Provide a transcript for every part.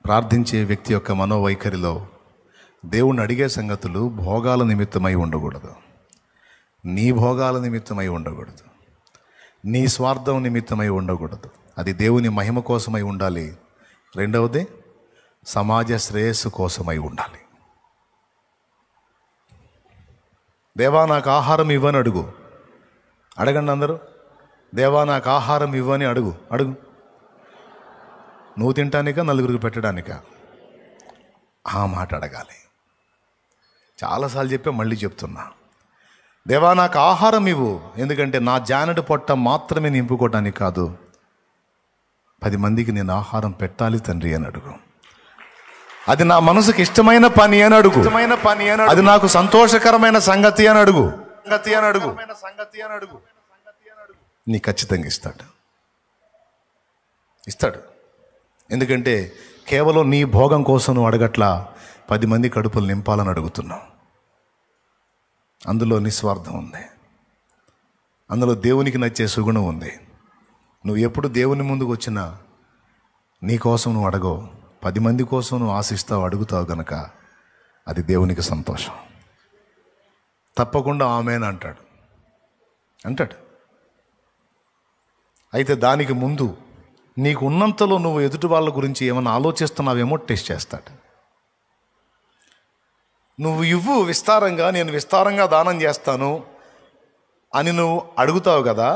ప్రార్థించే వ్యక్తి యొక్క మనోవైఖరిలో దేవుణ్ణి అడిగే సంగతులు భోగాల నిమిత్తమై ఉండకూడదు, నీ భోగాల నిమిత్తమై ఉండకూడదు, నీ స్వార్థం నిమిత్తమై ఉండకూడదు. అది దేవుని మహిమ కోసమై ఉండాలి. రెండవది సమాజ శ్రేయస్సు కోసమై ఉండాలి. దేవా నాకు ఆహారం ఇవ్వని అడుగు. అడగండి అందరూ. దేవా నాకు ఆహారం ఇవ్వని అడుగు. నువ్వు తినటానికా నలుగురికి పెట్టడానికా? ఆ మాట అడగాలి. చాలాసార్లు చెప్పా, మళ్ళీ చెప్తున్నా. దేవా నాకు ఆహారం ఇవ్వు, ఎందుకంటే నా జానడి పొట్ట మాత్రమే నింపుకోవటానికి కాదు, 10 మందికి నేను ఆహారం పెట్టాలి తండ్రి అని అడుగు. అది నా మనసుకి ఇష్టమైన పని అని అడుగు. అది నాకు సంతోషకరమైన సంగతి అని అడుగు. నీ ఖచ్చితంగా ఇస్తాడు. ఎందుకంటే కేవలం నీ భోగం కోసం నువ్వు అడగట్లా, 10 మంది కడుపులు నింపాలని అడుగుతున్నావు. అందులో నిస్వార్థం ఉంది, అందులో దేవునికి నచ్చే సుగుణం ఉంది. నువ్వు ఎప్పుడు దేవుని ముందుకు వచ్చినా నీ కోసం నువ్వు అడగవు, 10 మంది కోసం నువ్వు ఆశిస్తావు, అడుగుతావు గనక అది దేవునికి సంతోషం. తప్పకుండా ఆమేన్ అంటాడు. అయితే దానికి ముందు నీకు ఉన్నంతలో నువ్వు ఎదుటి వాళ్ళ గురించి ఏమైనా ఆలోచిస్తున్నావేమో టెస్ట్ చేస్తాడు. నువ్వు ఇవ్వు విస్తారంగా, నేను విస్తారంగా దానం చేస్తాను అని నువ్వు అడుగుతావు కదా.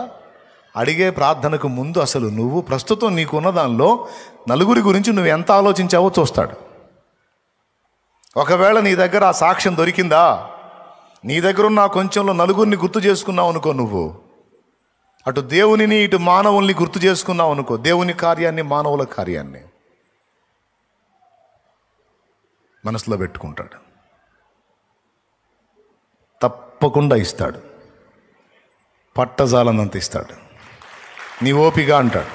అడిగే ప్రార్థనకు ముందు అసలు నువ్వు ప్రస్తుతం నీకున్న దానిలో నలుగురి గురించి నువ్వు ఎంత ఆలోచించావో చూస్తాడు. ఒకవేళ నీ దగ్గర ఆ సాక్ష్యం దొరికిందా, నీ దగ్గర ఉన్న కొంచెంలో నలుగురిని గుర్తు చేసుకున్నావు అనుకో, నువ్వు అటు దేవునిని ఇటు మానవుల్ని గుర్తు చేసుకున్నావు అనుకో, దేవుని కార్యాన్ని మానవుల కార్యాన్ని మనసులో పెట్టుకుంటాడు. తప్పకుండా ఇస్తాడు, పట్టజాలనంత ఇస్తాడు. నీ ఓపిక అంటాడు.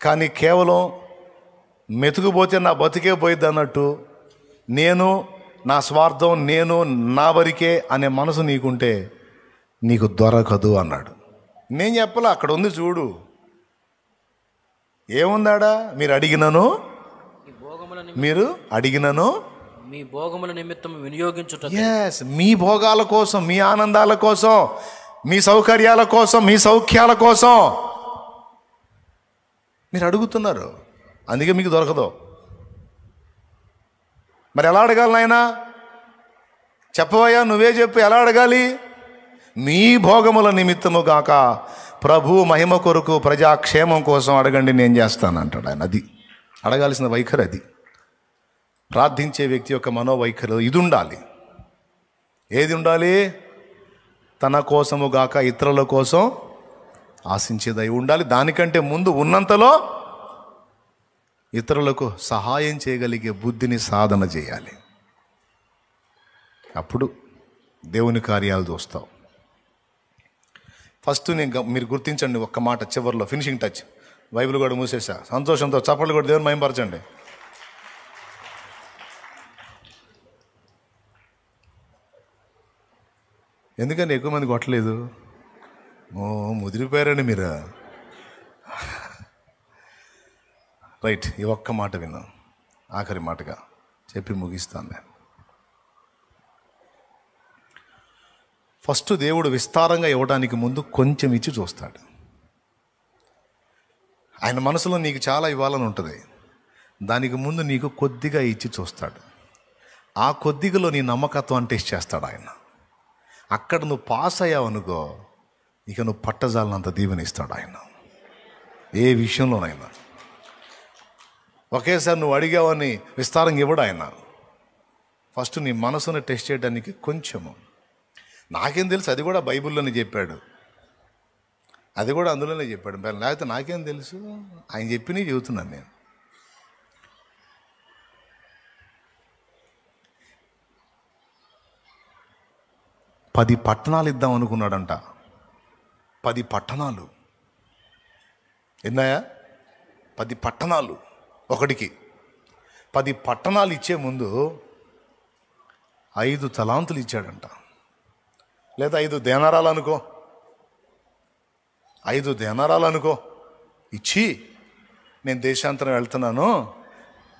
కానీ కేవలం మెతుకుపోతే నా బతికే పోయిద్ది అన్నట్టు, నేను నా స్వార్థం, నేను నా వరకే అనే మనసు నీకుంటే నీకు దొరకదు అన్నాడు. నేను చెప్పలే, అక్కడ ఉంది చూడు. ఏముందాడా? మీరు అడిగినను మీ భోగముల నిమిత్తం వినియోగించుట. yes, మీ భోగాల కోసం, మీ ఆనందాల కోసం, మీ సౌకర్యాల కోసం, మీ సౌఖ్యాల కోసం మీరు అడుగుతున్నారు. అందుకే మీకు దొరకదు. మరి ఎలా అడగాలి నాయనా? చెప్పవయ్యా, నువ్వే చెప్పు, ఎలా అడగాలి? మీ భోగముల నిమిత్తము గాక ప్రభు మహిమ కొరకు ప్రజాక్షేమం కోసం అడగండి, నేను చేస్తాను అంటాడు ఆయన. అది అడగాల్సిన వైఖరి. అది ప్రార్థించే వ్యక్తి యొక్క మనోవైఖరి ఇది ఉండాలి. ఏది ఉండాలి? తన కోసము గాక ఇతరుల కోసం ఆశించేదై ఉండాలి. దానికంటే ముందు ఉన్నంతలో ఇతరులకు సహాయం చేయగలిగే బుద్ధిని సాధన చేయాలి. అప్పుడు దేవుని కార్యాలు చూస్తావు. ఫస్ట్ మీరు గుర్తించండి ఒక్క మాట చివరిలో, ఫినిషింగ్ టచ్. బైబిల్ కూడా మూసేసా. సంతోషంతో చప్పట్లు కూడా దేవుని మహిమపరచండి. ఎందుకని ఎక్కువ మంది కొట్టలేదు? ముదిరిపోయారండి మీరు. రైట్, ఈ ఒక్క మాట విన్నాం, ఆఖరి మాటగా చెప్పి ముగిస్తాను నేను. ఫస్ట్ దేవుడు విస్తారంగా ఇవ్వడానికి ముందు కొంచెం ఇచ్చి చూస్తాడు. ఆయన మనసులో నీకు చాలా ఇవ్వాలని ఉంటుంది, దానికి ముందు నీకు కొద్దిగా ఇచ్చి చూస్తాడు. ఆ కొద్దిగలో నీ నమ్మకత్వాన్ని టెస్ట్ చేస్తాడు ఆయన. అక్కడ నువ్వు పాస్ అయ్యావనుకో, ఇక నువ్వు పట్టజాలనంత దీవెనిస్తాడు ఆయన. ఏ విషయంలోనైనా ఒకేసారి నువ్వు అడిగావని విస్తారంగా ఇవ్వడు ఆయన. ఫస్ట్ నీ మనసును టెస్ట్ చేయడానికి కొంచెము. నాకేం తెలుసు, అది కూడా బైబిల్లోనే చెప్పాడు, అది కూడా అందులోనే చెప్పాడు. లేకపోతే నాకేం తెలుసు, ఆయన చెప్పినవి చెబుతున్నాను నేను. పది పట్టణాలు ఇద్దాం అనుకున్నాడంట. 10 పట్టణాలు. ఎన్నాయా? 10 పట్టణాలు. ఒకటికి 10 పట్టణాలు ఇచ్చే ముందు 5 తలాంతులు ఇచ్చాడంట, లేదా 5 దేనారాలు అనుకో. 5 దేనారాలు అనుకో ఇచ్చి, నేను దేశాంతరం వెళ్తున్నాను,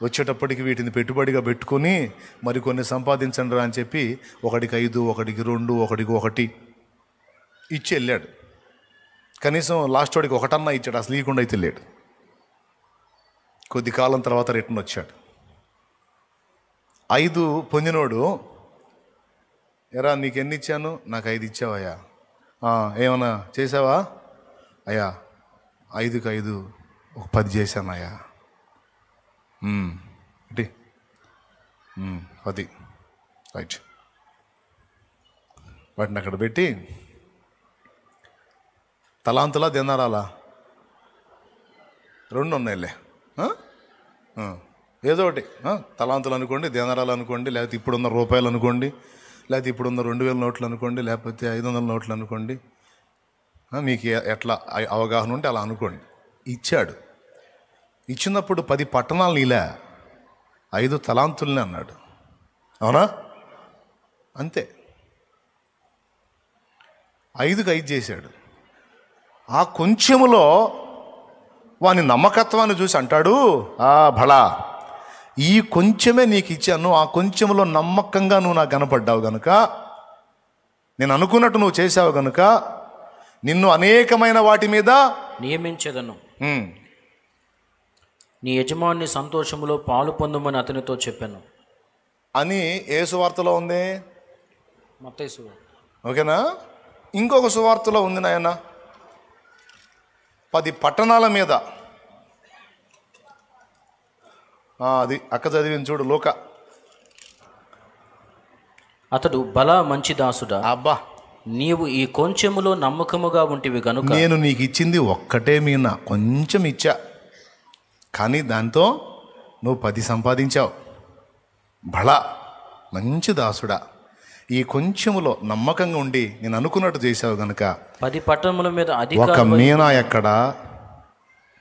వచ్చేటప్పటికి వీటిని పెట్టుబడిగా పెట్టుకొని మరికొన్ని సంపాదించండి రా అని చెప్పి 1కి 5, 1కి 2, 1కి 1 ఇచ్చి వెళ్ళాడు. కనీసం లాస్ట్ వాడికి 1 ఇచ్చాడు, అసలు ఇవ్వకుండా అయితే వెళ్ళాడు. కొద్ది కాలం తర్వాత రిటర్న్ వచ్చాడు. 5 పొందినోడు, ఎరా నీకు ఎన్ని ఇచ్చాను? నాకు 5 ఇచ్చావయ్యా. ఏమన్నా చేసావా? అయ్యా 5కి 5 ఒక 10 చేశానయ్యా. 10 రైట్. వాటిని అక్కడ పెట్టి తలాంతులా దేనారాలా 2 ఉన్నాయిలే, ఏదో ఒకటి, తలాంతులు అనుకోండి, దేనారాలు అనుకోండి, లేకపోతే ఇప్పుడున్న రూపాయలు అనుకోండి, లేకపోతే ఇప్పుడున్న 2000 నోట్లు అనుకోండి, లేకపోతే 500 నోట్లు అనుకోండి, మీకు ఎట్లా అవగాహన ఉంటే అలా అనుకోండి. ఇచ్చాడు. ఇచ్చినప్పుడు 10 పట్టణాలు నీలా 5 తలాంతుల్ని అన్నాడు. అవునా? అంతే. 5కి 5 చేశాడు. ఆ కొంచెములో వాని నమ్మకత్వాన్ని చూసి అంటాడు, భళా, ఈ కొంచెమే నీకు ఇచ్చాను, ఆ కొంచెంలో నమ్మకంగా నువ్వు నాకు కనపడ్డావు గనుక, నేను అనుకున్నట్టు నువ్వు చేసావు గనుక నిన్ను అనేకమైన వాటి మీద నియమించదను, నీ యజమాని సంతోషములో పాలు పొందుమని అతనితో చెప్పాను అని ఏ సువార్తలో ఉంది? మత్తయి సువార్త. ఓకేనా? ఇంకొక సువార్తలో ఉంది నాయన, 10 పట్టణాల మీద. అది అక్క చదివింది చూడు, లోక. అతడు బల మంచి దాసుడా, అబ్బా, నీవు ఈ కొంచెములో నమ్మకముగా ఉంటివి గనుక నేను నీకు ఇచ్చింది ఒక్కటే మీనా, కొంచెం ఇచ్చా, కానీ దాంతో నువ్వు 10 సంపాదించావు. బళ మంచి దాసుడా, ఈ కొంచెములో నమ్మకంగా ఉండి నేను అనుకున్నట్టు చేశావు గనుక 10 పట్టణముల మీద ఒక మీనా ఎక్కడ,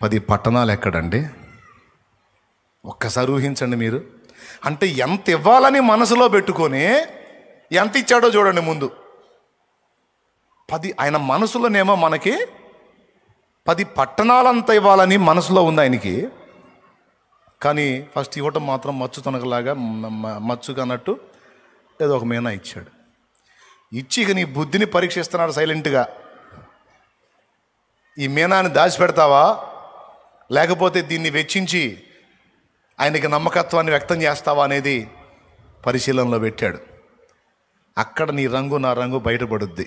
10 పట్టణాలు ఎక్కడండి? ఒక్కసారి ఊహించండి మీరు. అంటే ఎంత ఇవ్వాలని మనసులో పెట్టుకొని ఎంత ఇచ్చాడో చూడండి ముందు. 10 ఆయన మనసులోనేమో మనకి 10 పట్టణాలంత ఇవ్వాలని మనసులో ఉంది ఆయనకి. కానీ ఫస్ట్ ఇవ్వటం మాత్రం మచ్చు తనకలాగా మచ్చు కన్నట్టు ఏదో ఒక మీనా ఇచ్చాడు. ఇచ్చి ఇక నీ బుద్ధిని పరీక్షిస్తున్నాడు సైలెంట్గా. ఈ మీనాన్ని దాచిపెడతావా, లేకపోతే దీన్ని వెచ్చించి ఆయనకి నమ్మకత్వాన్ని వ్యక్తం చేస్తావా అనేది పరిశీలనలో పెట్టాడు. అక్కడ నీ రంగు నా రంగు బయటపడుద్ది.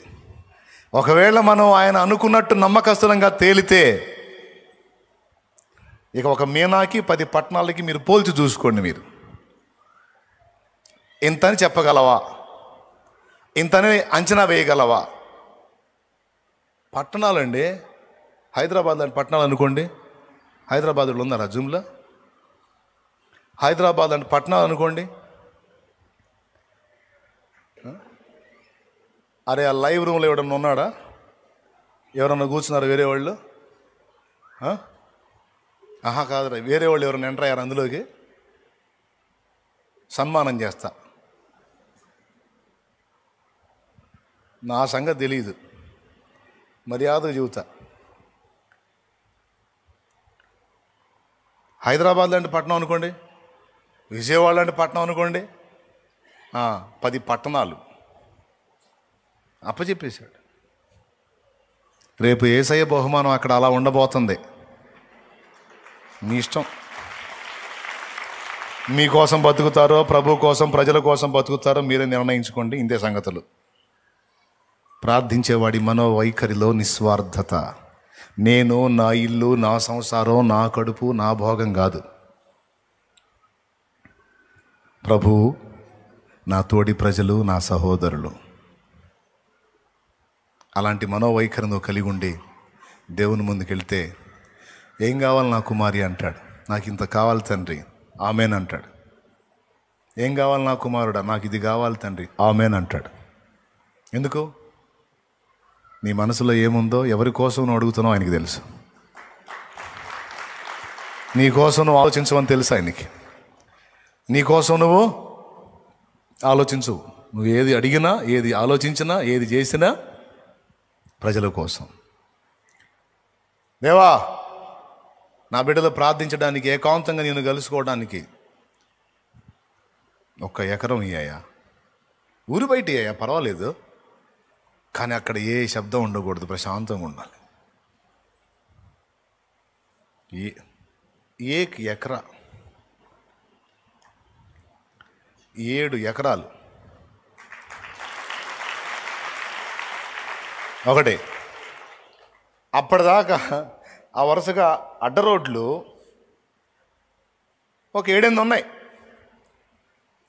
ఒకవేళ మనం ఆయన అనుకున్నట్టు నమ్మకస్తులంగా తేలితే ఇక ఒక మీనాకి 10 పట్టణాలకి మీరు పోల్చి చూసుకోండి. మీరు ఇంతని చెప్పగలవా? ఇంతని అంచనా వేయగలవా? పట్టణాలండి, హైదరాబాద్ లాంటి పట్టణాలు అనుకోండి. హైదరాబాద్లో ఉన్నారా జూమ్లో? హైదరాబాద్ లాంటి పట్టణాలు అనుకోండి. అరే, ఆ లైవ్ రూమ్లో ఎవడన్నా ఉన్నాడా? ఎవరన్నా కూర్చున్నారా వేరే వాళ్ళు? కాదురా, వేరే వాళ్ళు ఎవరైనా ఎంటర్ అయ్యారు అందులోకి? సన్మానం చేస్తా. నా సంగతి తెలియదు, మర్యాదగా చెబుతా. హైదరాబాద్ లాంటి పట్టణం అనుకోండి, విజయవాడ లాంటి పట్టణం అనుకోండి, 10 పట్టణాలు అప్పచెప్పేశాడు. రేపు యేసయ్య బహుమానం అక్కడ అలా ఉండబోతుంది. మీ ఇష్టం. మీకోసం బతుకుతారో, ప్రభు కోసం, ప్రజల కోసం బతుకుతారో మీరే నిర్ణయించుకోండి. ఇంతే సంగతులు. ప్రార్థించేవాడి మనోవైఖరిలో నిస్వార్థత. నేను, నా ఇల్లు, నా సంసారం, నా కడుపు, నా భోగం కాదు. ప్రభు, నా తోడి ప్రజలు, నా సహోదరులు. అలాంటి మనోవైఖరి నువ్వు కలిగి ఉండి దేవుని ముందుకెళ్తే, ఏం కావాలి నా కుమారి అంటాడు. నాకు ఇంత కావాలి తండ్రి, ఆమెన్ అంటాడు. ఏం కావాలి నా కుమారుడా, నాకు ఇది కావాలి తండ్రి, ఆమెన్ అంటాడు. ఎందుకు? నీ మనసులో ఏముందో, ఎవరి కోసం నువ్వు అడుగుతున్నావు ఆయనకి తెలుసు. నీ కోసం నువ్వు ఆలోచించవని తెలుసు ఆయనకి. నీ కోసం నువ్వు ఆలోచించు. నువ్వు ఏది అడిగినా, ఏది ఆలోచించినా, ఏది చేసినా ప్రజల కోసం. దేవా, నా బిడ్డలు ప్రార్థించడానికి, ఏకాంతంగా నేను కలుసుకోవడానికి 1 ఎకరం ఇయ్యాయా, ఊరు బయట ఇయ్యాయా పర్వాలేదు, కానీ అక్కడ ఏ శబ్దం ఉండకూడదు, ప్రశాంతంగా ఉండాలి. 1 ఎకరా 7 ఎకరాలు ఒకటి. అప్పటిదాకా ఆ వరుసగా అడ్డ రోడ్లు ఒక 7-8 ఉన్నాయి.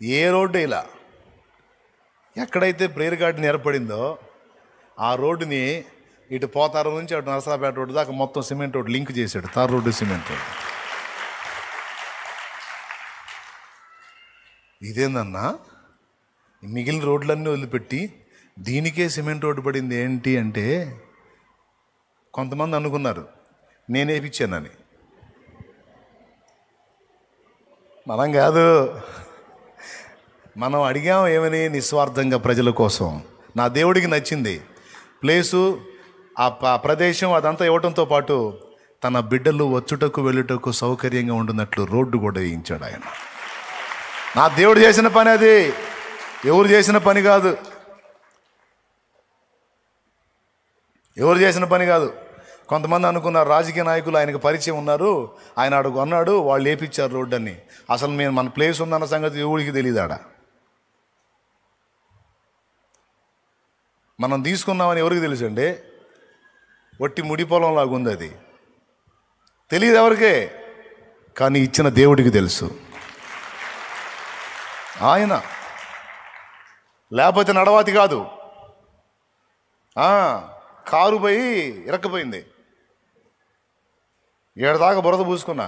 ఏ రోడ్డు ఇలా ఎక్కడైతే ప్రేయర్ గార్డెన్ ఏర్పడిందో ఆ రోడ్డుని ఇటు పోతారం నుంచి అటు నరసరాపేట రోడ్డు దాకా మొత్తం సిమెంట్ రోడ్డు లింక్ చేశాడు. Tar road, cement road. ఇదేందన్నా, మిగిలిన రోడ్లన్నీ వదిలిపెట్టి దీనికే సిమెంట్ రోడ్డు పడింది ఏంటి అంటే, కొంతమంది అనుకున్నారు నేనేపిచ్చానని. మనం కాదు, మనం అడిగాం ఏమని, నిస్వార్థంగా ప్రజల కోసం. నా దేవుడికి నచ్చింది ప్లేసు, ఆ ప్రదేశం అదంతా ఇవ్వడంతో పాటు తన బిడ్డలు వచ్చుటకు వెళ్ళుటకు సౌకర్యంగా ఉంటున్నట్లు రోడ్డు కూడా వేయించాడు ఆయన. నా దేవుడు చేసిన పని అది, ఎవరు చేసిన పని కాదు, ఎవరు చేసిన పని కాదు. కొంతమంది అనుకున్నారు రాజకీయ నాయకులు ఆయనకు పరిచయం ఉన్నారు, ఆయన అడుగు అన్నాడు, వాళ్ళు వేపించారు రోడ్డు అని. అసలు మేము మన ప్లేస్ ఉందన్న సంగతి ఎవరికి తెలియదు. ఆడ మనం తీసుకున్నామని ఎవరికి తెలుసు అండి? ఒట్టి ముడి పొలంలాగా ఉంది అది, తెలియదు ఎవరికే, కానీ ఇచ్చిన దేవుడికి తెలుసు. ఆయన లేకపోతే నడవాతి కాదు. కారు పోయి ఇరక్కపోయింది, ఏడదాకా బురద పూసుకున్నా.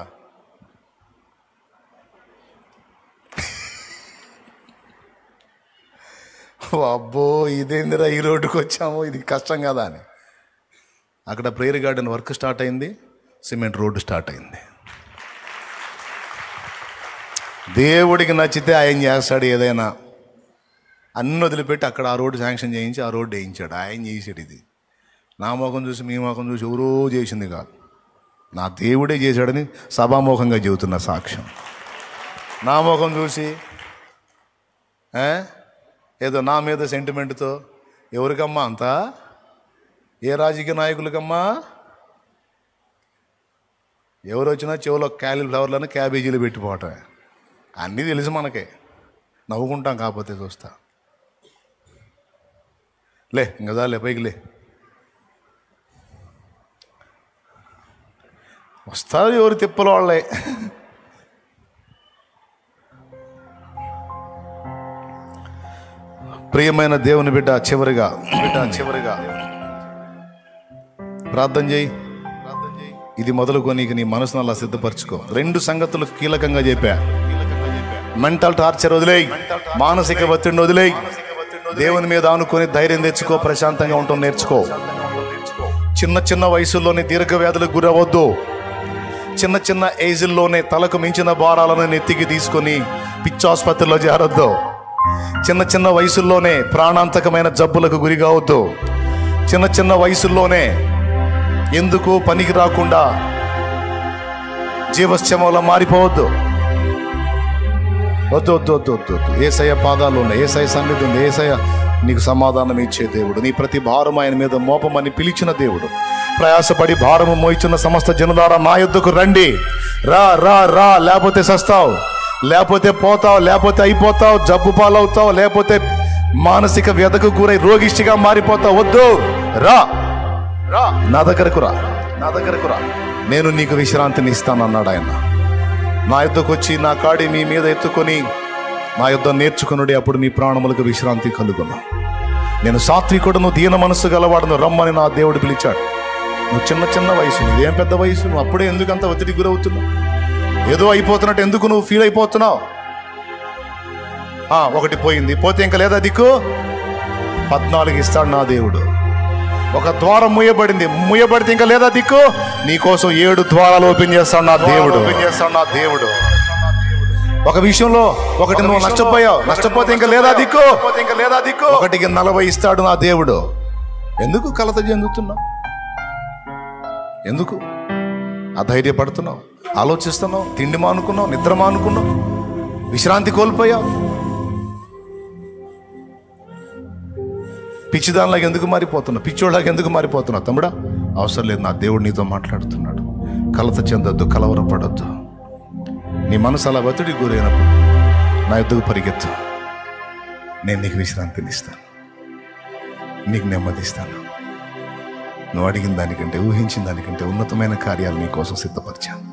అబ్బో ఇదేందిరా ఈ రోడ్డుకు వచ్చాము, ఇది కష్టం కదా అని. అక్కడ ప్రేయర్ గార్డెన్ వర్క్ స్టార్ట్ అయింది, సిమెంట్ రోడ్డు స్టార్ట్ అయింది. దేవుడికి నచ్చితే ఆయన చేస్తాడు ఏదైనా. అన్ని వదిలిపెట్టి అక్కడ ఆ రోడ్డు శాంక్షన్ చేయించి ఆ రోడ్డు వేయించాడు. ఆయన చేసాడు. ఇది నా ముఖం చూసి మీ ముఖం చూసి ఎవరో చేసింది కాదు, నా దేవుడే చేశాడని సభాముఖంగా చెబుతున్న సాక్ష్యం. నా ముఖం చూసి ఏదో నా మీద సెంటిమెంట్తో ఎవరికమ్మా అంతా, ఏ రాజకీయ నాయకులకమ్మా? ఎవరు వచ్చినా చెవులో క్యాలీఫ్లవర్లను క్యాబేజీలు పెట్టిపోవటమే. అన్నీ తెలుసు మనకే, నవ్వుకుంటాం కాకపోతే చూస్తా. లే ఇంకా లే, పైకి లే. వస్తారు ఎవరు తిప్పల వాళ్ళే. ప్రియమైన దేవుని బిడ్డ, చివరిగా ప్రార్థన చేయి. ఇది మొదలుకొని నీ మనసును అలా సిద్ధపరచుకో. 2 సంగతులు కీలకంగా చెప్పా. మెంటల్ టార్చర్ వదిలేయి, మానసిక ఒత్తిడిని వదిలేయి, దేవుని మీద ఆనుకొని ధైర్యం తెచ్చుకో, ప్రశాంతంగా ఉండటం నేర్చుకో. చిన్న వయసుల్లోనే దీర్ఘ వ్యాధులకు గురవద్దు. చిన్న ఏజ్ల్లోనే తలకు మించిన భారాలను నెత్తికి తీసుకొని పిచ్చాసుపత్రిలో చేరొద్దు. చిన్న వయసుల్లోనే ప్రాణాంతకమైన జబ్బులకు గురి కావద్దు. చిన్న వయసుల్లోనే ఎందుకు పనికి రాకుండా జీవశ్చమంలో మారిపోవద్దు. వద్దు. యేసయ్య పాదాలు ఉన్నాయి, యేసయ్య సన్నిధి ఉంది. యేసయ్య నీకు సమాధానం ఇచ్చే దేవుడు. నీ ప్రతి భారం ఆయన మీద మోపమని పిలిచిన దేవుడు. ప్రయాసపడి భారము మోయిచున్న సమస్త జనులారా నా యొద్దకు రండి. రా రా రా, లేకపోతే సస్తావు, లేకపోతే పోతావు, లేకపోతే అయిపోతావు, జబ్బు పాలవుతావు, లేకపోతే మానసిక వ్యధకు గురై రోగిష్టిగా మారిపోతావు. వద్దు, రా రా, నా దగ్గరకు రా, నేను నీకు విశ్రాంతిని ఇస్తానన్నాడు ఆయన. నా యొద్దకు వచ్చి నా కాడి మీ మీద ఎత్తుకొని నా యొద్ద నేర్చుకునుడి, అప్పుడు మీ ప్రాణములకు విశ్రాంతి కలుగును. నేను సాత్వికుడును, దీన మనస్సు గలవాడును, రమ్మని నా దేవుడు పిలిచాడు. నువ్వు చిన్న వయసు, నీదేం పెద్ద వయసు, నువ్వు అప్పుడే ఎందుకు అంత ఒత్తిడికి గురవుతున్నావు? ఏదో అయిపోతున్నట్టు ఎందుకు నువ్వు ఫీల్ అయిపోతున్నావు? ఒకటి పోయింది, పోతే ఇంకా లేదా దిక్కు? 14 ఇస్తాడు నా దేవుడు. ఒక ద్వారం ముయ్యబడితే ఇంకా లేదా దిక్కు? నీకోసం 7 ద్వారాలు ఓపెన్ చేస్తాడు నా దేవుడు. ఒక విషయంలో ఒకటి నువ్వు నష్టపోతే ఇంకా లేదా దిక్కు? 1కి 40 ఇస్తాడు నా దేవుడు. ఎందుకు కలత చెందుతున్నావు? ఎందుకు అధైర్యపడుతున్నావు? ఆలోచిస్తున్నావు, తిండి మానుకున్నావు, నిద్ర మానుకున్నావు, విశ్రాంతి కోల్పోయావు. పిచ్చిదానిలాగా ఎందుకు మారిపోతున్నావు? పిచ్చోళ్ళలాగా ఎందుకు మారిపోతున్నావు? తమ్ముడా, అవసరం లేదు. నా దేవుడు నీతో మాట్లాడుతున్నాడు. కలత చెందొద్దు, కలవరపడొద్దు. నీ మనసు అలా ఒత్తిడికి గురైనప్పుడు నా ఎద్దుకు పరిగెత్తు. నేను నీకు విశ్రాంతిని ఇస్తాను, నీకు నెమ్మదిస్తాను. నువ్వు అడిగిన దానికంటే, ఊహించిన దానికంటే ఉన్నతమైన కార్యాలు నీ కోసం సిద్ధపరిచాను.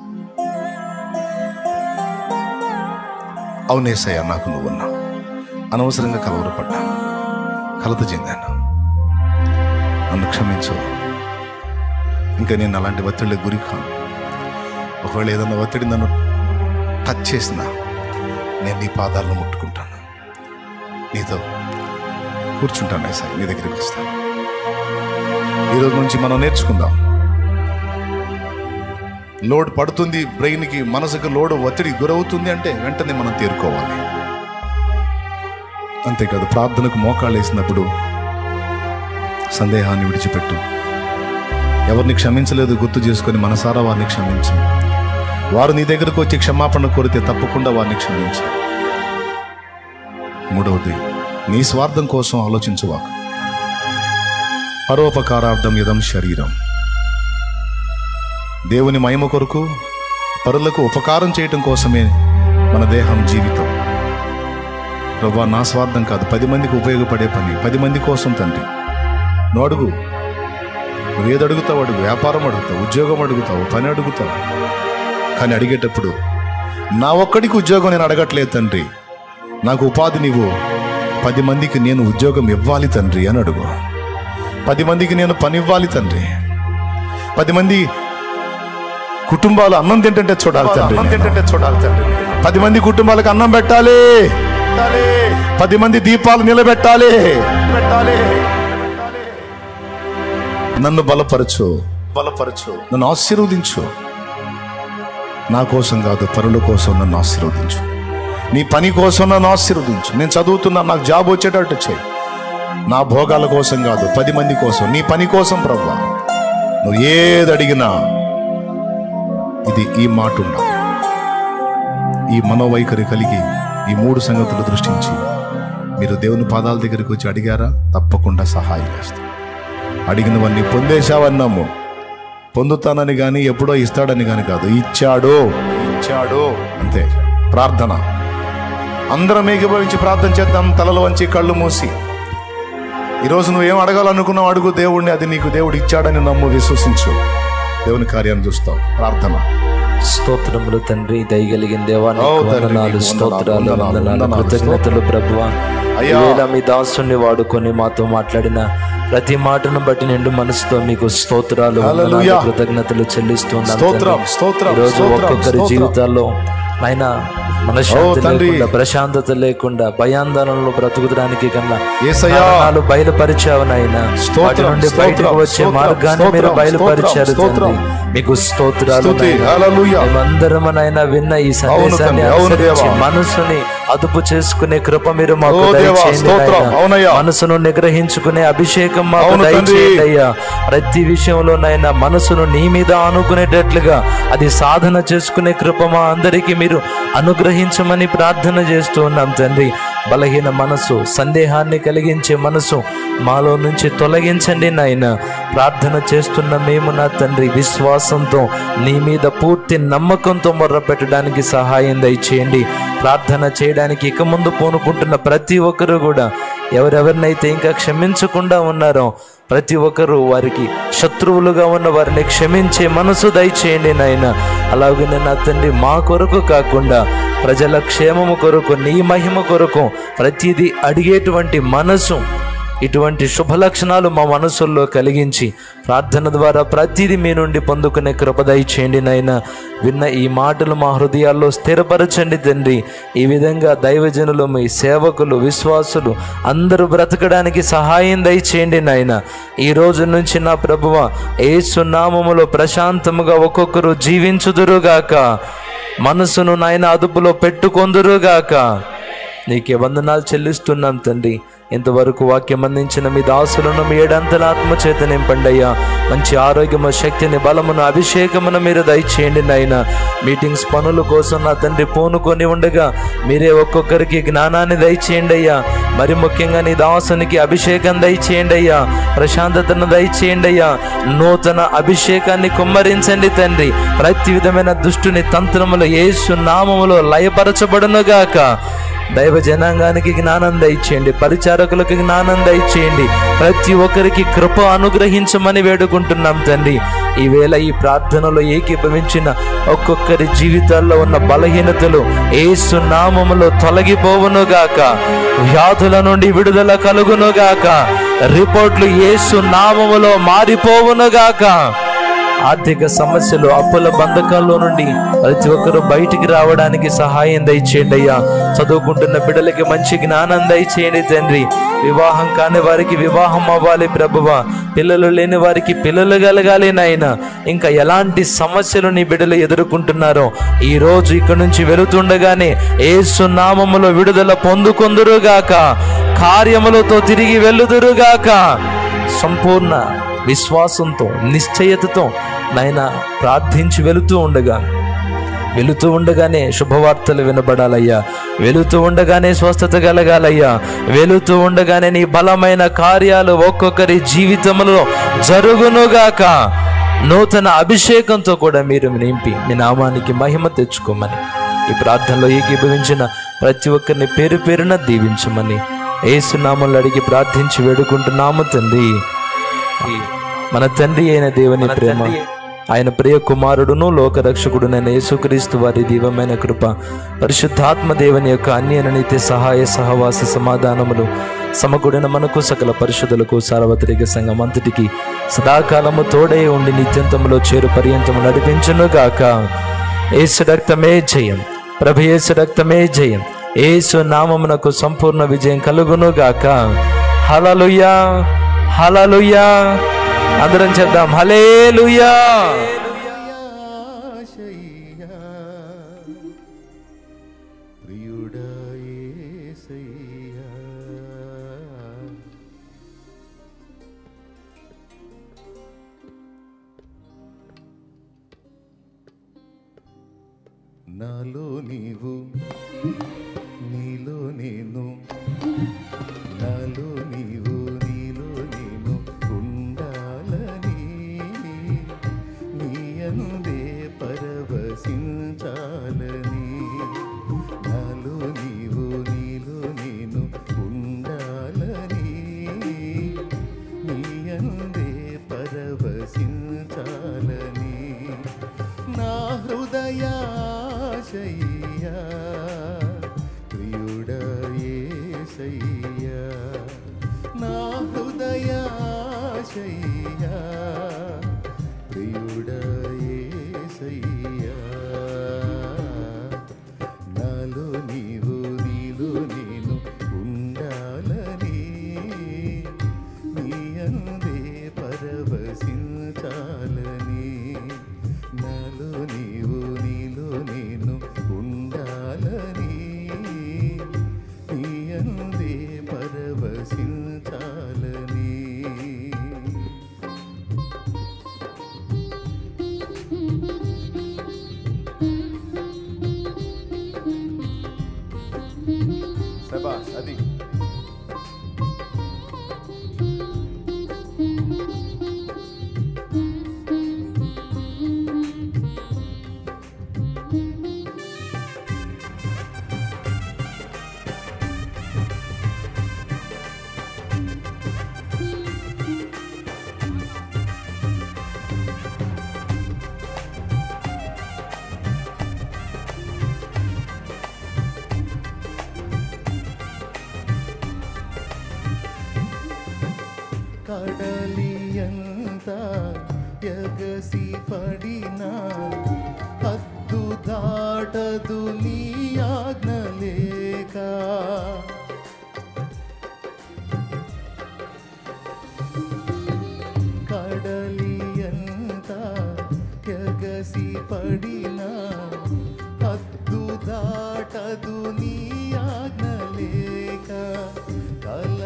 అవునేసయ్యా, నాకు నువ్వున్నావు. అనవసరంగా కలవరపడ్డాను, కలత చెందాను, నన్ను క్షమించు. ఇంకా నేను అలాంటి ఒత్తిడికి గురి కాను. ఒకవేళ ఏదన్నా ఒత్తిడి నన్ను టచ్ చేసినా నేను నీ పాదాలను ముట్టుకుంటాను, నీతో కూర్చుంటాను. ఏసయ్య, నీ దగ్గరికి వస్తాను. ఈరోజు నుంచి మనం నేర్చుకుందాం. లోడ్ పడుతుంది బ్రెయిన్కి, మనసుకు లోడ్ ఒత్తిడి గురవుతుంది అంటే వెంటనే మనం తేరుకోవాలి. అంతేకాదు, ప్రార్థనకు మోకాళ్ళు వేసినప్పుడు సందేహాన్ని విడిచిపెట్టు. ఎవరిని క్షమించలేదు గుర్తు చేసుకొని మనసారా వారిని క్షమించు. వారు నీ దగ్గరకు వచ్చి క్షమాపణ కోరితే తప్పకుండా వారిని క్షమించు. మూడవది, నీ స్వార్థం కోసం ఆలోచించువాకు. పరోపకారార్థం ఇదం శరీరం. దేవుని మహిమ కొరకు పరులకు ఉపకారం చేయటం కోసమే మన దేహం, జీవితం. ప్రభువా, నా స్వార్థం కాదు, 10 మందికి ఉపయోగపడే పని, 10 మంది కోసం తండ్రి. నువ్వు అడుగు, నువ్వేది అడుగుతావు అడుగు. వ్యాపారం అడుగుతావు, ఉద్యోగం అడుగుతావు, పని అడుగుతావు. కానీ అడిగేటప్పుడు నా ఒక్కడికి ఉద్యోగం నేను అడగట్లేదు తండ్రి, నాకు ఉపాధి నీవు, 10 మందికి నేను ఉద్యోగం ఇవ్వాలి తండ్రి అని అడుగు. 10 మందికి నేను పని ఇవ్వాలి తండ్రి. 10 మంది కుటుంబాలు అన్నం తింటుంటే చూడాలి తండ్రి. 10 మంది కుటుంబాలకు అన్నం పెట్టాలి. 10 మంది దీపాలు నిలబెట్టాలి. నన్ను బలపరచు, నన్ను ఆశీర్వదించు. నా కోసం కాదు, పరుల కోసం నన్ను ఆశీర్వదించు. నీ పని కోసం నన్ను ఆశీర్వదించు. నేను చదువుతున్నా, నాకు జాబ్ వచ్చేటట్టు చేయి. నా భోగాల కోసం కాదు, 10 మంది కోసం, నీ పని కోసం ప్రభువా. నువ్వు ఏది అడిగినా ఈ మాట ఉండాలి. ఈ మనోవైఖరి కలిగి ఈ 3 సంగతులు దృష్టించి మీరు దేవుని పాదాల దగ్గరికి వచ్చి అడిగారా, తప్పకుండా సహాయం చేస్తాం. అడిగినవన్నీ పొందేశావన్నాము. పొందుతానని కానీ ఎప్పుడో ఇస్తాడని కానీ కాదు, ఇచ్చాడు అంతే. ప్రార్థన అందరం ఏకీభవించి ప్రార్థన చేద్దాం, తలలు వంచి కళ్ళు మూసి. ఈరోజు నువ్వేం అడగాలనుకున్నావు అడుగు దేవుడిని, అది నీకు దేవుడు ఇచ్చాడని నమ్ము, విశ్వసించు. దేవుని కార్యాన్ని చూస్తావు. ప్రార్థన. స్తోత్రములు తండ్రి, దయగలిగిన దేవా, వందనాలు, స్తోత్రాలు, వందనాలు, కృతజ్ఞతలు ప్రభువా. మీ దాసుని వాడుకొని మాతో మాట్లాడిన ప్రతి మాటను బట్టి నిండు మనసుతో మీకు స్తోత్రాలు, కృతజ్ఞతలు చెల్లిస్తున్నాం. ఈరోజు ఒక్కొక్కరి జీవితాల్లో ఆయన మనశ్శాంతి లేకుండా, ప్రశాంతత లేకుండా, భయాందోళనలో బ్రతుకుతానికి కన్నా కారణాలు బయలుపరిచావు నాయన. వాటి నుండి బయటకు వచ్చే మార్గాన్ని మీరు బయలుపరిచారు తండ్రి. మీకు స్తోత్రాలు. మేమందరం నాయన విన్న ఈ సందేశాన్ని అనుసరించి మనసుని అదుపు చేసుకునే కృప మీరు మాకు దయచేయండి. మనసును నిగ్రహించుకునే అభిషేకం మాకు దయచేయండి అయ్యా. ప్రతి విషయంలో నాయన మనసును నీ మీద ఆనుకునేటట్లుగా అది సాధన చేసుకునే కృప మా అందరికీ మీరు అనుగ్రహించమని ప్రార్థన చేస్తూ ఉన్నాం తండ్రి. బలహీన మనసు, సందేహాన్ని కలిగించే మనసు మాలో నుంచి తొలగించండి నాయన. ప్రార్థన చేస్తున్న మేము నా తండ్రి విశ్వాసంతో నీ మీద పూర్తి నమ్మకంతో మొర్ర పెట్టడానికి సహాయం దయచేయండి. ప్రార్థన చేయడానికి ఇక ముందు పూనుకుంటున్న ప్రతి ఒక్కరు కూడా ఎవరెవరినైతే ఇంకా క్షమించకుండా ఉన్నారో ప్రతి ఒక్కరూ వారికి శత్రువులుగా ఉన్న వారిని క్షమించే మనసు దయచేయండి నాయన. అలాగే నా తండ్రి మా కొరకు కాకుండా ప్రజల క్షేమము కొరకు, నీ మహిమ కొరకు ప్రతిదీ అడిగేటువంటి మనసు, ఇటువంటి శుభ లక్షణాలు మా మనసుల్లో కలిగించి ప్రార్థన ద్వారా ప్రతిదీ మీ నుండి పొందుకునే కృప దయచేయండి నాయన. విన్న ఈ మాటలు మా హృదయాల్లో స్థిరపరచండి తండ్రి. ఈ విధంగా దైవజనులు, మీ సేవకులు, విశ్వాసులు అందరూ బ్రతకడానికి సహాయం దయచేయండి నాయన. ఈ రోజు నుంచి నా ప్రభువ యేసు నామములో ప్రశాంతముగా ఒక్కొక్కరు జీవించుదురుగాక, మనసును నాయన అదుపులో పెట్టుకొందురుగాక. నీకే వందనాలు చెల్లిస్తున్నాం తండ్రి. ఇంతవరకు వాక్యం అందించిన మీ దాసులను మీ ఏడంతల ఆత్మ చేత నింపండి అయ్యా. మంచి ఆరోగ్యము, శక్తిని, బలమును, అభిషేకమును మీరు దయచేయండి నాయన. మీటింగ్స్ పనుల కోసం నా తండ్రి పూనుకొని ఉండగా మీరే ఒక్కొక్కరికి జ్ఞానాన్ని దయచేయండి అయ్యా. మరి ముఖ్యంగా నీ దాసునికి అభిషేకం దయచేయండి అయ్యా. ప్రశాంతతను దయచేయండి అయ్యా. నూతన అభిషేకాన్ని కుమ్మరించండి తండ్రి. ప్రతి విధమైన దుష్టుని తంత్రములు యేసు నామములో లయపరచబడునుగాక. దైవ జనాంగానికి జ్ఞానం దయచేయండి, పరిచారకులకు జ్ఞానం దయచేయండి. ప్రతి ఒక్కరికి కృప అనుగ్రహించమని వేడుకుంటున్నాం తండ్రి. ఈవేళ ఈ ప్రార్థనలో ఏకీభవించిన ఒక్కొక్కరి జీవితాల్లో ఉన్న బలహీనతలు యేసు నామములో తొలగిపోవునుగాక. వ్యాధుల నుండి విడుదల కలుగునుగాక. రిపోర్ట్లు యేసు నామములో మారిపోవునుగాక. ఆర్థిక సమస్యలు, అప్పుల బంధకాల్లో నుండి ప్రతి ఒక్కరూ బయటికి రావడానికి సహాయం దయచేయండి అయ్యా. చదువుకుంటున్న బిడ్డలకి మంచి జ్ఞానం దయచేయండి తండ్రి. వివాహం కాని వారికి వివాహం అవ్వాలి ప్రభువా. పిల్లలు లేని వారికి పిల్లలు కలగాలి నాయన. ఇంకా ఎలాంటి సమస్యలు నీ బిడ్డలు ఎదుర్కొంటున్నారో ఈ రోజు ఇక్కడ నుంచి వెళుతుండగానే యేసు నామములో విడుదల పొందుకొందురుగాక. కార్యములతో తిరిగి వెళ్ళుదురుగాక. సంపూర్ణ విశ్వాసంతో, నిశ్చయతతో నాయన ప్రార్థించి వెళుతూ ఉండగానే శుభవార్తలు వినబడాలయ్యా. వెళుతూ ఉండగానే స్వస్థత కలగాలయ్యా. వెళుతూ ఉండగానే నీ బలమైన కార్యాలు ఒక్కొక్కరి జీవితంలో జరుగునుగాక. నూతన అభిషేకంతో కూడా మీరు నింపి మీ నామానికి మహిమ తెచ్చుకోమని ఈ ప్రార్థనలో ఏకీభవించిన ప్రతి ఒక్కరిని పేరు పేరున దీవించమని యేసు నామములో అడిగి ప్రార్థించి వేడుకుంటున్నాము తండ్రి. మన తండ్రి అయిన దేవుని ప్రేమ, ఆయన ప్రియ కుమారుడును లోకరక్షకుడునైన యేసుక్రీస్తు వారి దివ్యమైన కృప, పరిశుద్ధాత్మ దేవుని యొక్క అన్యన నిత్య సహాయ సహవాస సమాధానములు సమకూడిన మనకు సకల పరిశుద్ధులకు సార్వత్రిక సంఘం అంతటికి సదాకాలము తోడే ఉండి నిత్యంతములో చేరు పర్యంతము నడిపించునుగాక. యేసు రక్తమే జయం, ప్రభు యేసు రక్తమే జయం. యేసు నామమునకు సంపూర్ణ విజయం కలుగునుగాక. హల్లెలూయా, హల్లెలూయా. అందరం చెప్దాం హల్లెలూయా. నాలో నీవు, నీలో నేను, నాలో నీవు, నీలో నేను ఉండాలని నీ అనుదే పరవశించాలని. నాలో నీవు, నీలో నేను ఉండాలని నీ అనుదే పరవశించాలని. నా హృదయాశయ్యా ప్రియుడా యేసయ్యా, నా హృదయాశయ్యా ప్రియుడా యేసయ్యా. నాలో నీవు, నీలో నేను ఉండాలని నీ అందే పరవశించాలని. నాలో నీవు, నీలో నేను ఉండాలని నీ అందే పరవశించాలని. శభాష్, అది కడలియంత ఎగసి పడినా హద్దు దాటదు నీ ఆజ్ఞ లేక. కడలియంత ఎగసి పడినా హద్దు దాటదు నీ ఆజ్ఞ లేక. కల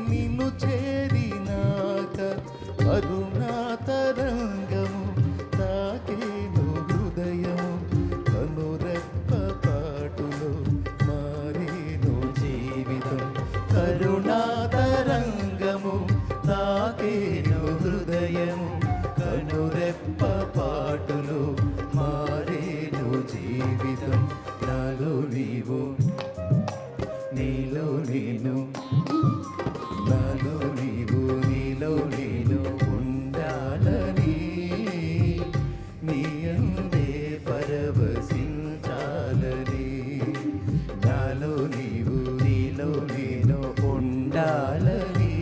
నిన్ను చేరినాక కరుణాతరంగము తాకేను హృదయము కనురెప్ప పాటులో మారేను జీవితం. కరుణాతరంగము తాకేను హృదయము కనురెప్ప పాటులో మారేను జీవితం. నాలో నీవు నీలో నేను, నాలో నీవు నీలో నేను ఉండాలని నీ అందే పరవశించాలని. నాలో నీవు నీలో నేను ఉండాలని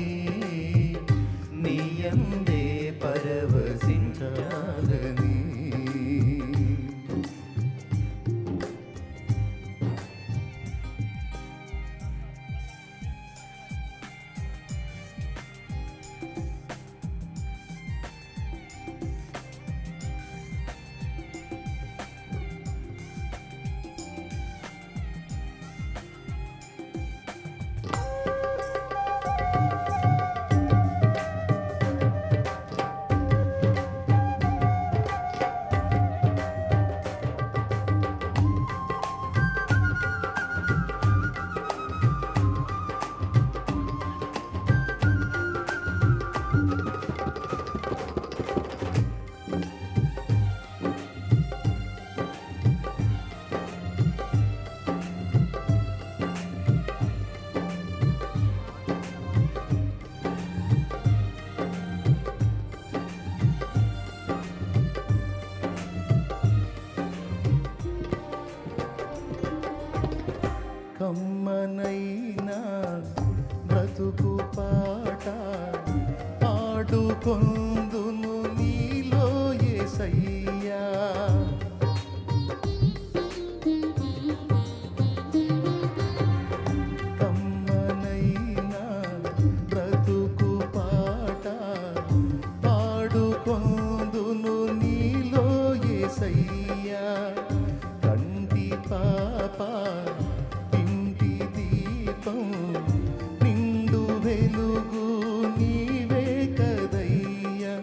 నీ అందే పరవశించాలని. కమ్మనైనా బ్రతుకు పాట పాడుకొందును నీలో యేసయ్యా. కమ్మనైనా బ్రతుకు పాట పాడుకొందును నీలో యేసయ్యా. కంటి పాప నిండు వెలుగు నీవే కదయ్యా.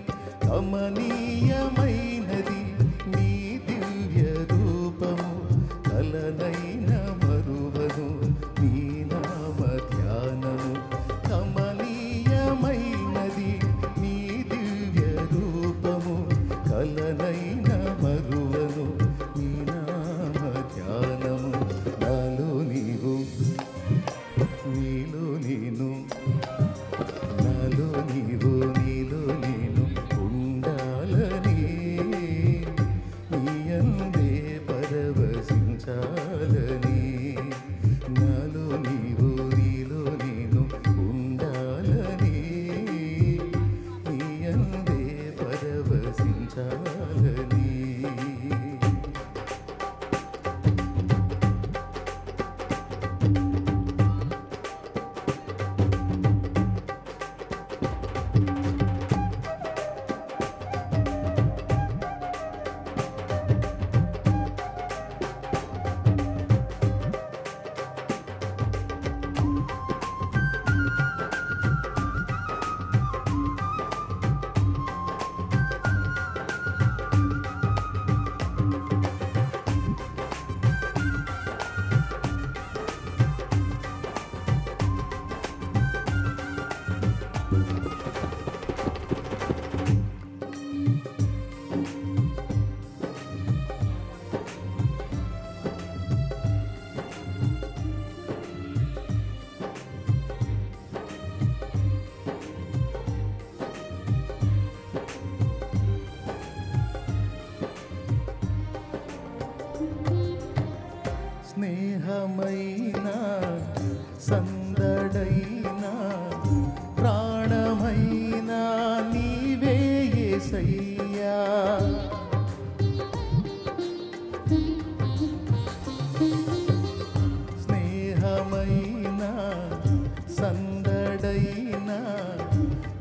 కమనీయమైనది నీ దివ్య రూపము కలనైన మరువను నీ నామ ధ్యానము. కమనీయమైనది నీ దివ్య రూపము కలనైన మరువను నీ నామ ధ్యానము. నాలో నీవు నీలో నేను, నాలో నీవు నీలో నేను ఉండాలని నీ అందే పరవశించాలని. నాలో నీవు నీలో నేను ఉండాలని నీ అందే పరవశించాలని. స్నేహమైనా సందడైనా ప్రాణమైనా నీవే యేసయ్యా. స్నేహమైనా సందడైనా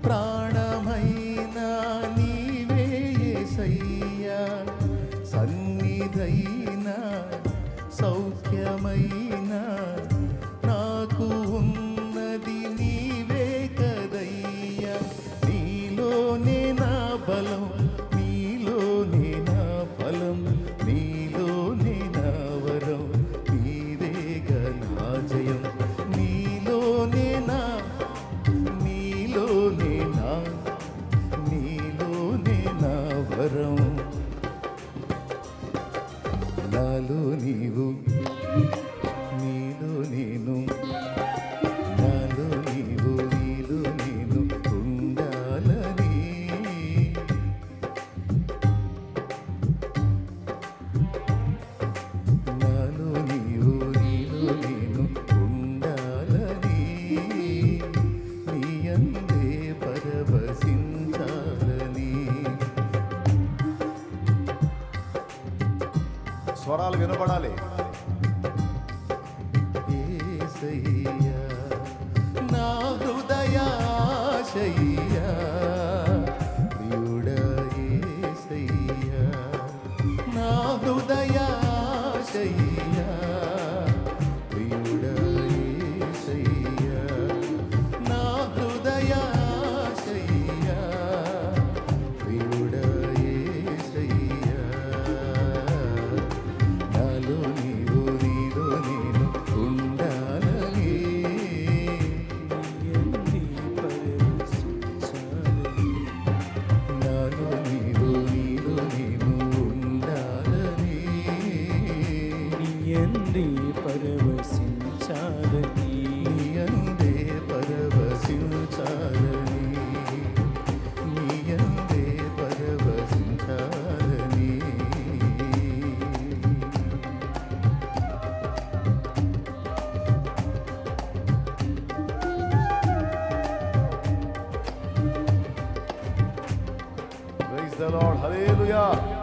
ప్రాణమైనా నీవే యేసయ్యా. సన్నిధైనా సౌఖ్యమైనా నాకు ఉన్నది నీవే బలం, నీలోనే నా ఫలం, నీలోనే నా వరం, నీవేగా నా జయం, నీలోనే నా వరం. నాలో నీవు, నీలో నేను, నాలో నీవు, నీలో నేను ఉండాలని. నాలో నీవు, నీలో నేను ఉండాలని, నీ అందే పరవశించాలని. స్వరాలు వినపడాలి. యేసయ్యా నా హృదయాశయ్యా, ప్రియుడా యేసయ్యా నా హృదయాశయ్యా, ప్రియుడా యేసయ్యా నా హృదయాశయ్యా, ప్రియుడా యేసయ్యా. నాలో నీవు, నీలో నేను ఉండాలని. నాలో నీవు, నీలో నేను ఉండాలని. నీ పరవశించాలని, నీ అందే పరవశించాలని, నీ అందే పరవశించాలని. Praise the Lord. Hallelujah.